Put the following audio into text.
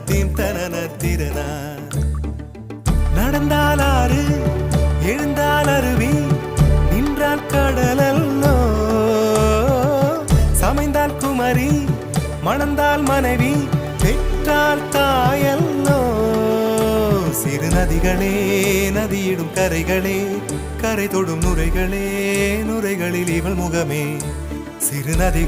Theme தனன திறனா. நடந்தால் ஆறு எழுந்தால் அருவி நின்றால் கடலல்லோ, சமைந்தால் குமரி மணந்தால் மனைவி பெற்றால் தாயல்லோ. சிறு நதிகளே நதியிடும் கரைகளே கரை தொடும் நுரைகளே நுரைகளில் இவள் முகமே. சிறு நதிகள்